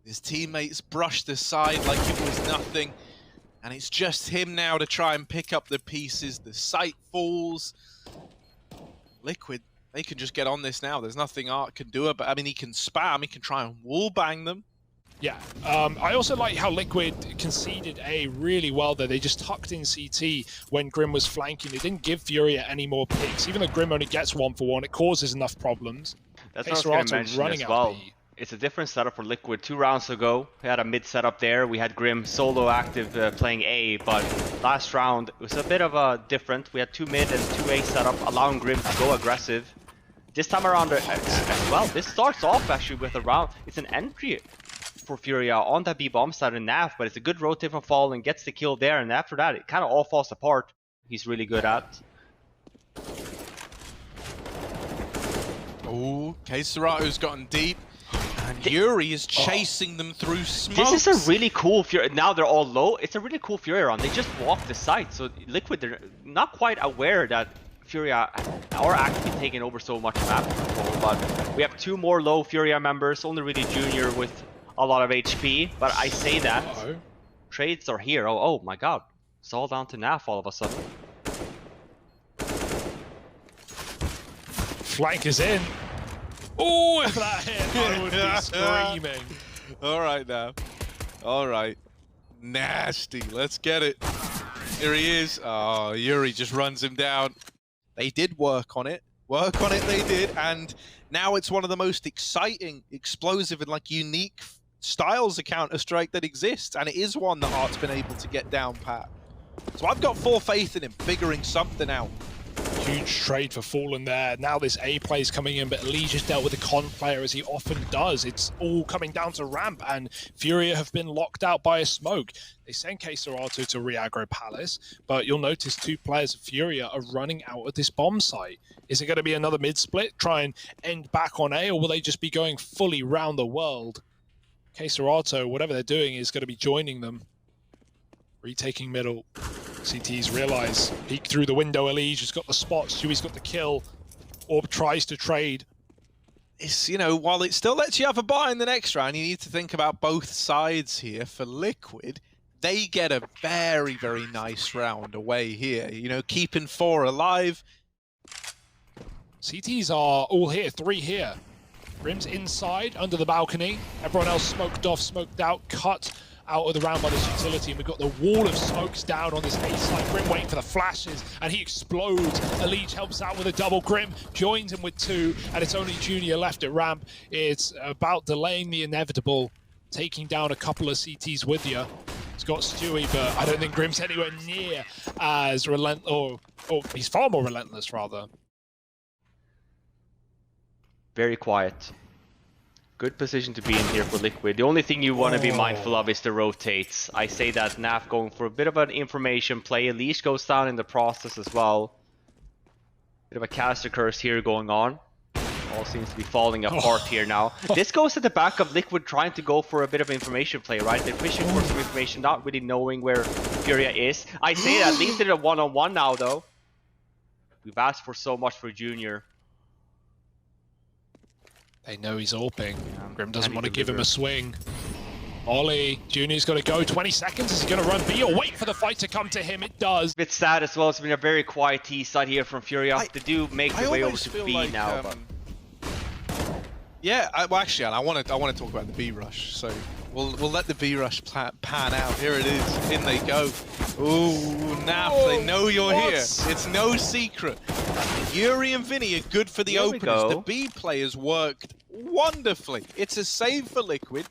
His teammates brushed aside like it was nothing, and it's just him now to try and pick up the pieces. The site falls. Liquid, they can just get on this now. There's nothing ARP can do about it. I mean, he can spam, he can try and wallbang them. Yeah, I also like how Liquid conceded A really well there. They just tucked in CT when Grim was flanking. They didn't give FURIA any more picks. Even though Grim only gets 1-for-1, it causes enough problems. That's what I was going to mention as well. It's a different setup for Liquid. 2 rounds ago, we had a mid setup there. We had Grim solo active playing A, but last round it was a bit of a different. We had 2 mid and 2 A setup, allowing Grim to go aggressive. This time around as well, this starts off actually with a round. It's an entry for FURIA on that B bomb side and Naf, but it's a good rotate from Fallen, gets the kill there, and after that it kind of all falls apart. He's really good at. Oh, Serato's gotten deep, and Yuri is chasing them through smoke. This is a really cool FURIA. Now they're all low. It's a really cool FURIA round. They just walk the site, so Liquid, they're not quite aware that FURIA are actually taking over so much map control, but we have 2 more low FURIA members, only really Junior with a lot of HP, but I say that trades are here. Oh my god, it's all down to Naf all of a sudden. Flank is in. Oh, if that hit, I would be screaming. All right now. All right. Nasty. Let's get it. Here he is. Oh, Yuri just runs him down. They did work on it. Work on it they did, and now it's one of the most exciting, explosive, and like unique styles of Counter-Strike that exists, and it is one that ART's been able to get down pat. So I've got full faith in him figuring something out. Huge trade for Fallen there. Now this A play is coming in, but Lee just dealt with the con player as he often does. It's all coming down to ramp, and FURIA have been locked out by a smoke. They send Serato to re-aggro Palace, but you'll notice 2 players of FURIA are running out of this bomb site. Is it going to be another mid-split, try and end back on A, or will they just be going fully round the world? Serato, whatever they're doing, is going to be joining them. Retaking middle. CTs realize, peek through the window, Elige has got the spot, Stewie's got the kill. Orb tries to trade. It's, you know, while it still lets you have a buy in the next round, you need to think about both sides here. For Liquid, they get a very, very nice round away here. You know, keeping 4 alive. CTs are all here, 3 here. Grim's inside, under the balcony. Everyone else smoked off, smoked out, cut out of the round by this utility, and we've got the wall of smokes down on this A side. Grim waiting for the flashes, and he explodes. Elige helps out with a double. Grim joins him with 2, and it's only Junior left at ramp. It's about delaying the inevitable, taking down a couple of CTs with you. It's got Stewie, but I don't think Grim's anywhere near as relentless, or he's far more relentless, rather. Very quiet. Good position to be in here for Liquid. The only thing you want to be mindful of is the rotates. I say that Naf going for a bit of an information play. Elige goes down in the process as well. Bit of a caster curse here going on. All seems to be falling apart here now. This goes at the back of Liquid trying to go for a bit of information play, right? They're fishing for some information, not really knowing where FURIA is. I say that, at least they're a one-on-one now, though. We've asked for so much for Junior. They know he's AWPing. Grim doesn't want to give him a swing. Ollie, Junior's got to go. 20 seconds. Is he going to run B or wait for the fight to come to him? It does. Bit sad as well. It's been a very quiet T side here from FURIA. They do make their way over to B like, now. But... Yeah, well, actually, I want to talk about the B rush. So we'll let the B rush pan out. Here it is. In they go. Ooh, Naf, they know you're here. It's no secret. Yuri and Vinny are good for the openers. The B players worked wonderfully. It's a save for Liquid.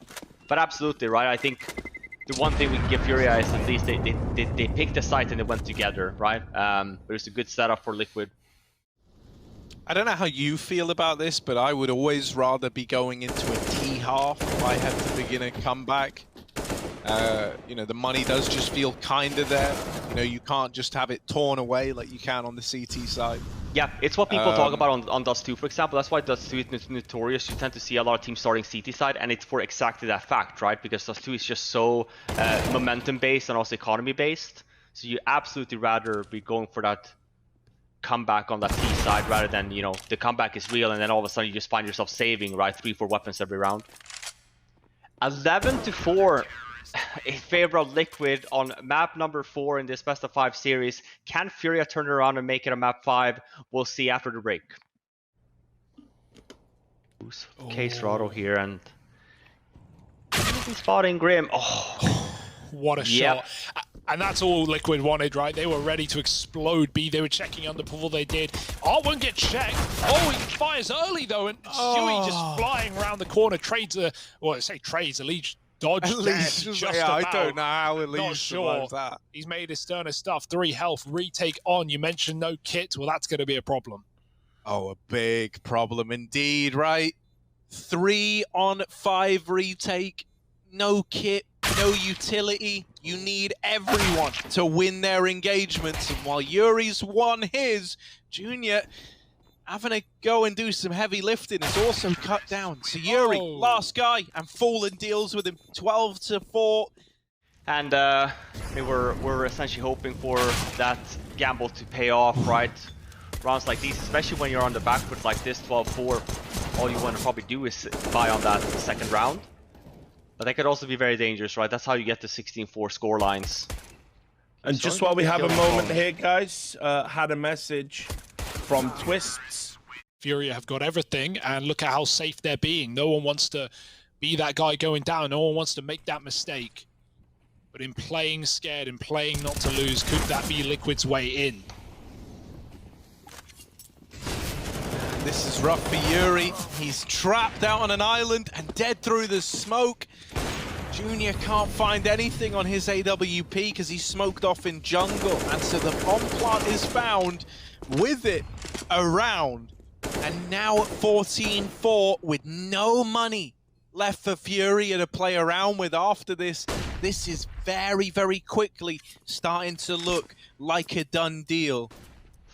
But absolutely, right? I think the one thing we can give FURIA is at least they picked a site and they went together, right? But it was a good setup for Liquid. I don't know how you feel about this, but I would always rather be going into a T half if I had to begin a comeback. You know, the money does just feel kind of there. You know, you can't just have it torn away like you can on the CT side. Yeah, it's what people talk about on Dust 2, for example. That's why Dust 2 is notorious. You tend to see a lot of teams starting CT side, and it's for exactly that fact, right? Because Dust 2 is just so momentum-based and also economy-based. So you absolutely rather be going for that comeback on that T side rather than, you know, the comeback is real and then all of a sudden you just find yourself saving, right, 3-4 weapons every round. 11-4 in favor of Liquid on map number 4 in this best of 5 series. Can FURIA turn around and make it a map 5? We'll see after the break. Case Rado here and spotting Grim. Oh, what a shot. And that's all Liquid wanted, right? They were ready to explode B. They were checking under before they did. Oh, won't get checked. Oh, he fires early, though. And Stewie just flying around the corner. Trades a... Well, I say trades. Elite dodged just yeah, about. I don't know how Elite Not sure. That. He's made his Sterner stuff. 3 health. Retake on. You mentioned no kit. Well, that's going to be a problem. Oh, a big problem indeed, right? 3 on 5 retake. No kit. No utility. You need everyone to win their engagements. And while Yuri's won his, Junior having to go and do some heavy lifting is also cut down. So Yuri, last guy, and Fallen deals with him 12-4. And we're essentially hoping for that gamble to pay off, right? Rounds like these, especially when you're on the back foot like this, 12-4, all you want to probably do is buy on that second round. But that could also be very dangerous, right? That's how you get the 16-4 score lines. And just while we have a moment here, guys, had a message from Twists. FURIA have got everything, and look at how safe they're being. No one wants to be that guy going down. No one wants to make that mistake. But in playing scared, in playing not to lose, could that be Liquid's way in? This is rough for Yuri. He's trapped out on an island and dead through the smoke. Junior can't find anything on his AWP because he's smoked off in jungle. And so the bomb plant is found with it around. And now at 14-4 with no money left for FURIA to play around with after this. This is very, very quickly starting to look like a done deal.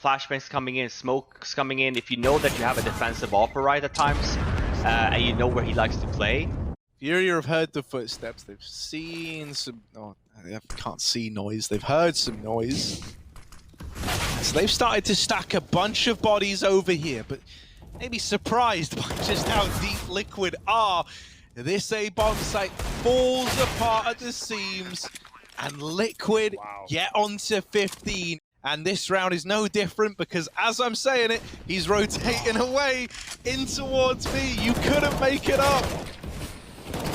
Flashbangs coming in, smokes coming in. If you know that you have a defensive opera right at times, and you know where he likes to play. FURIA have heard the footsteps. They've seen some... Oh, they can't see noise. They've heard some noise. So they've started to stack a bunch of bodies over here, but maybe surprised by just how deep Liquid are. This A-bomb site falls apart at the seams, and Liquid get onto 15. And this round is no different because, as I'm saying it, he's rotating away in towards me. You couldn't make it up.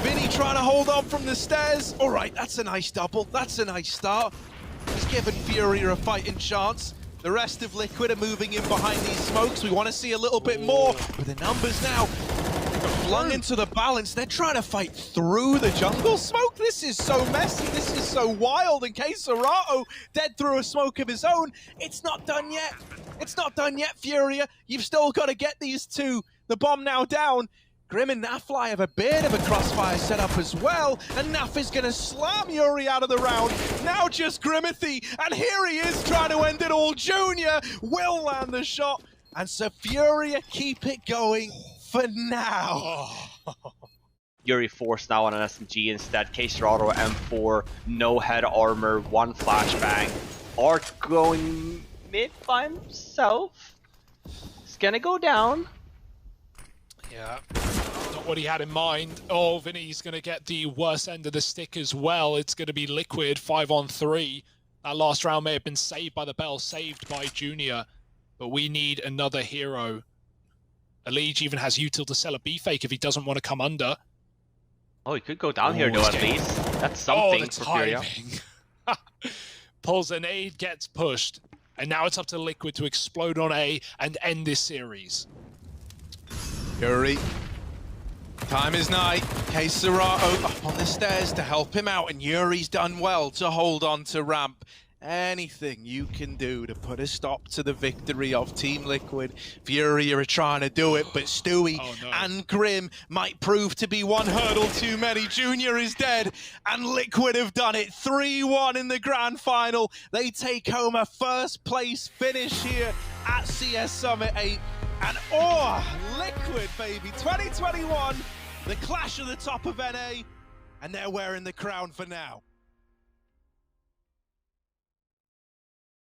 Vinny trying to hold on from the stairs. All right, that's a nice double. That's a nice start. He's given FURIA a fighting chance. The rest of Liquid are moving in behind these smokes. We want to see a little bit more. With the numbers now flung into the balance, they're trying to fight through the jungle smoke. This is so messy. This is so wild. In case Serato dead through a smoke of his own. It's not done yet. It's not done yet, FURIA. You've still got to get these two. The bomb now down. Grim and Nafly have a bit of a crossfire setup as well, and Naf is going to slam Yuri out of the round. Now just Grimithy, and here he is trying to end it all. Junior will land the shot, and so FURIA keep it going for now. Yuri forced now on an SMG instead. K-Serrato M4, no head armor, 1 flashbang. Art going mid by himself. It's gonna go down. Yeah. Not what he had in mind. Oh, Vinny's going to get the worst end of the stick as well. It's going to be Liquid 5-on-3. That last round may have been saved by the bell, saved by Junior, but we need another hero. Elige even has util to sell a B-fake if he doesn't want to come under. Oh, he could go down here though at least. That's something for FURIA. Pulls a nade, gets pushed. And now it's up to Liquid to explode on A and end this series. Yuri. Time is night. Keserato up on the stairs to help him out, and Yuri's done well to hold on to ramp. Anything you can do to put a stop to the victory of Team Liquid. FURIA are trying to do it, but Stewie and Grim might prove to be one hurdle too many. Junior is dead, and Liquid have done it. 3-1 in the grand final. They take home a first place finish here at CS Summit 8. And Liquid, baby, 2021, the clash of the top of NA, and they're wearing the crown for now.